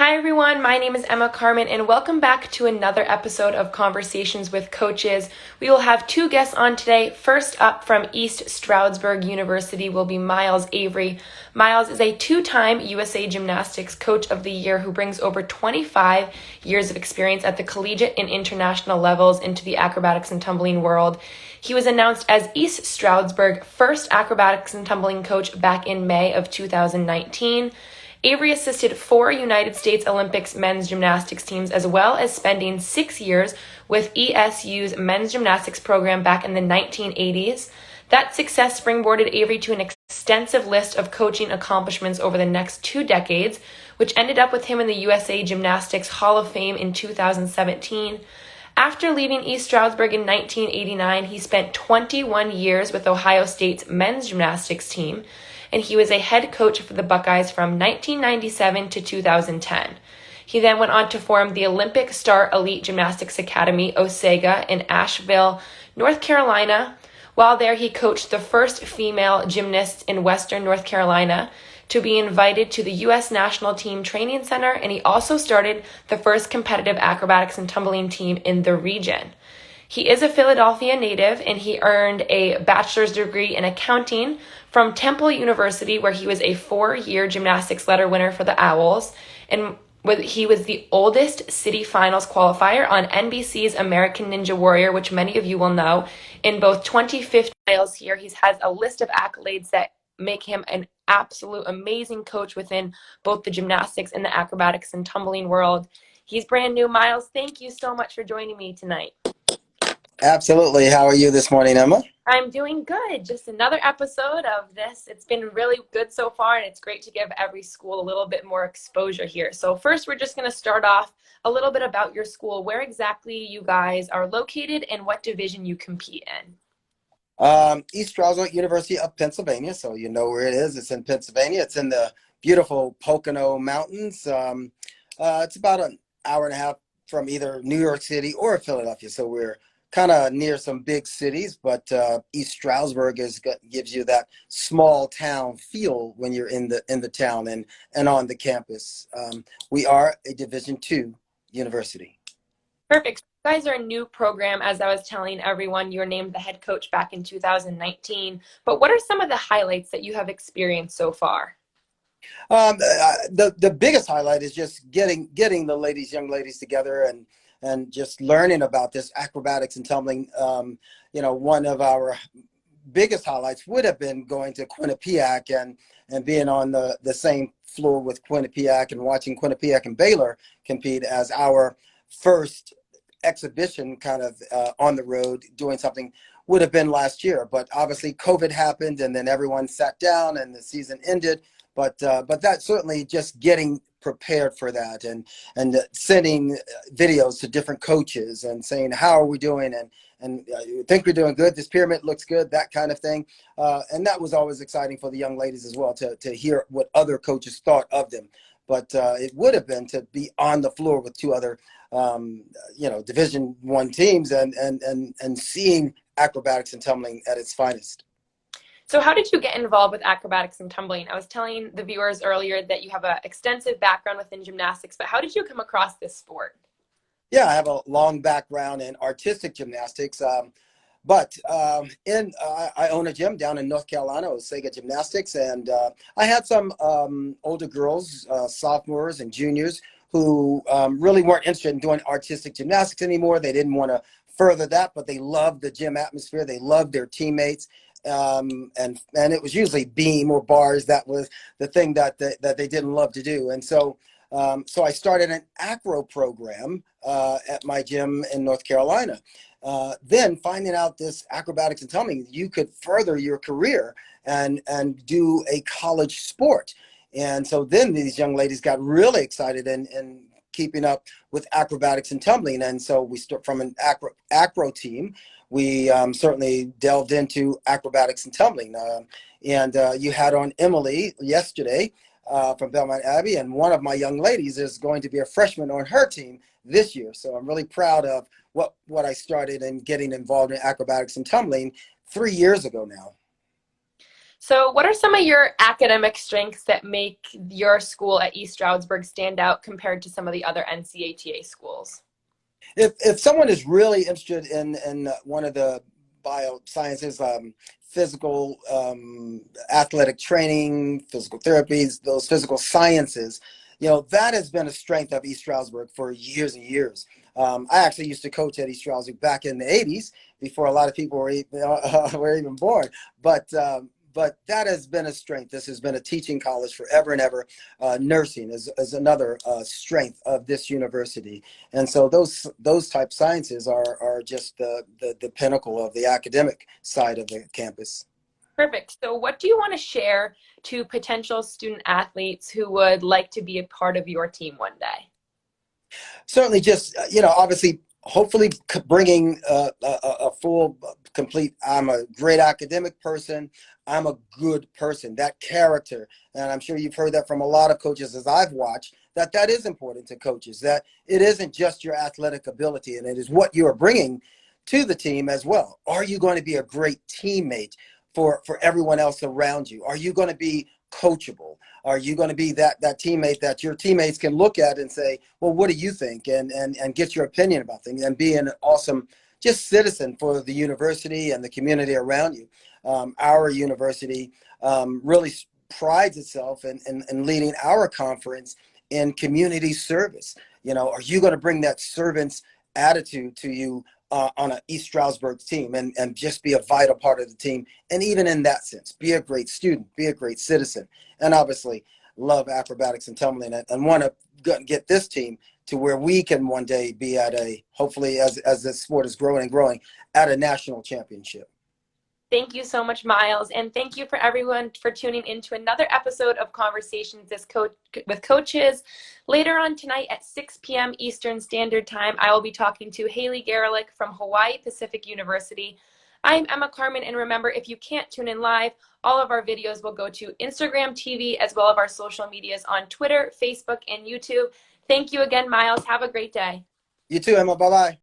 Hi everyone, my name is Emma Carmen and welcome back to another episode of Conversations with Coaches. We will have two guests on today. First up from East Stroudsburg University will be Miles Avery. Miles is a two-time USA Gymnastics Coach of the Year who brings over 25 years of experience at the collegiate and international levels into the acrobatics and tumbling world. He was announced as East Stroudsburg first acrobatics and tumbling coach back in May of 2019. Avery assisted 4 United States Olympics men's gymnastics teams, as well as spending 6 years with ESU's men's gymnastics program back in the 1980s. That success springboarded Avery to an extensive list of coaching accomplishments over the next 2 decades, which ended up with him in the USA Gymnastics Hall of Fame in 2017. After leaving East Stroudsburg in 1989, he spent 21 years with Ohio State's men's gymnastics team, and he was a head coach for the Buckeyes from 1997 to 2010. He then went on to form the Olympic Star Elite Gymnastics Academy, OSEGA, in Asheville, North Carolina. While there, he coached the first female gymnasts in Western North Carolina to be invited to the U.S. National Team Training Center, and he also started the first competitive acrobatics and tumbling team in the region. He is a Philadelphia native, and he earned a bachelor's degree in accounting from Temple University, where he was a 4-year gymnastics letter winner for the Owls, and he was the oldest city finals qualifier on NBC's American Ninja Warrior, which many of you will know. In both 2015 trials here, he has a list of accolades that make him an absolute amazing coach within both the gymnastics and the acrobatics and tumbling world. He's brand new. Miles, thank you so much for joining me tonight. Absolutely. How are you this morning, Emma? I'm doing good. Just another episode of this. It's been really good so far, and it's great to give every school a little bit more exposure here. So first, we're just going to start off a little bit about your school, where exactly you guys are located and what division you compete in. East Stroudsburg University of Pennsylvania. So you know where it is. It's in Pennsylvania. It's in the beautiful Pocono Mountains. It's about an hour and a half from either New York City or Philadelphia. So we're kind of near some big cities, but East Stroudsburg gives you that small town feel when you're in the town and on the campus. We are a Division II university. Perfect. You guys are a new program. As I was telling everyone, you were named the head coach back in 2019. But what are some of the highlights that you have experienced so far? The biggest highlight is just getting the young ladies together and just learning about this acrobatics and tumbling. One of our biggest highlights would have been going to Quinnipiac and being on the same floor with Quinnipiac and watching Quinnipiac and Baylor compete as our first exhibition kind of on the road doing something. Would have been last year, but obviously COVID happened and then everyone sat down and the season ended. But that certainly just getting prepared for that and sending videos to different coaches and saying, how are we doing? And you think we're doing good. This pyramid looks good, that kind of thing. And that was always exciting for the young ladies as well to hear what other coaches thought of them. But it would have been to be on the floor with two other, Division I teams and seeing acrobatics and tumbling at its finest. So how did you get involved with acrobatics and tumbling? I was telling the viewers earlier that you have an extensive background within gymnastics, but how did you come across this sport? Yeah, I have a long background in artistic gymnastics, but I own a gym down in North Carolina, OSEGA Gymnastics, and I had some older girls, sophomores and juniors, who really weren't interested in doing artistic gymnastics anymore. They didn't want to further that, but they loved the gym atmosphere. They loved their teammates. And it was usually beam or bars. That was the thing that they didn't love to do. And so I started an acro program at my gym in North Carolina. Then finding out this acrobatics and tumbling, you could further your career and do a college sport. And so then these young ladies got really excited and keeping up with acrobatics and tumbling. And so we start from an acro team. We certainly delved into acrobatics and tumbling. You had on Emily yesterday from Belmont Abbey, and one of my young ladies is going to be a freshman on her team this year. So I'm really proud of what I started in getting involved in acrobatics and tumbling 3 years ago now. So, what are some of your academic strengths that make your school at East Stroudsburg stand out compared to some of the other NCATA schools? If someone is really interested in one of the biosciences, physical, athletic training, physical therapies, those physical sciences, that has been a strength of East Stroudsburg for years and years. I actually used to coach at East Stroudsburg back in the '80s before a lot of people were even born. But that has been a strength. This has been a teaching college forever and ever. Nursing is another strength of this university. And so those type sciences are just the pinnacle of the academic side of the campus. Perfect. So, what do you want to share to potential student athletes who would like to be a part of your team one day? Certainly, just obviously, hopefully, bringing a full, complete. I'm a great academic person. I'm a good person. That character, and I'm sure you've heard that from a lot of coaches as I've watched. That is important to coaches. That it isn't just your athletic ability, and it is what you are bringing to the team as well. Are you going to be a great teammate for everyone else around you? Are you going to be coachable? Are you going to be that teammate that your teammates can look at and say, well, what do you think? And get your opinion about things and be an awesome just citizen for the university and the community around you. Our university really prides itself in leading our conference in community service. Are you going to bring that servant's attitude to you on an East Stroudsburg team and just be a vital part of the team? And even in that sense, be a great student, be a great citizen, and obviously love acrobatics and tumbling and want to get this team to where we can one day be at hopefully as this sport is growing and growing, at a national championship. Thank you so much, Miles. And thank you for everyone for tuning in to another episode of Conversations with Coaches. Later on tonight at 6 p.m. Eastern Standard Time, I will be talking to Haley Garelick from Hawaii Pacific University. I'm Emma Carmen, and remember, if you can't tune in live, all of our videos will go to Instagram TV as well as our social medias on Twitter, Facebook, and YouTube. Thank you again, Miles. Have a great day. You too, Emma. Bye-bye.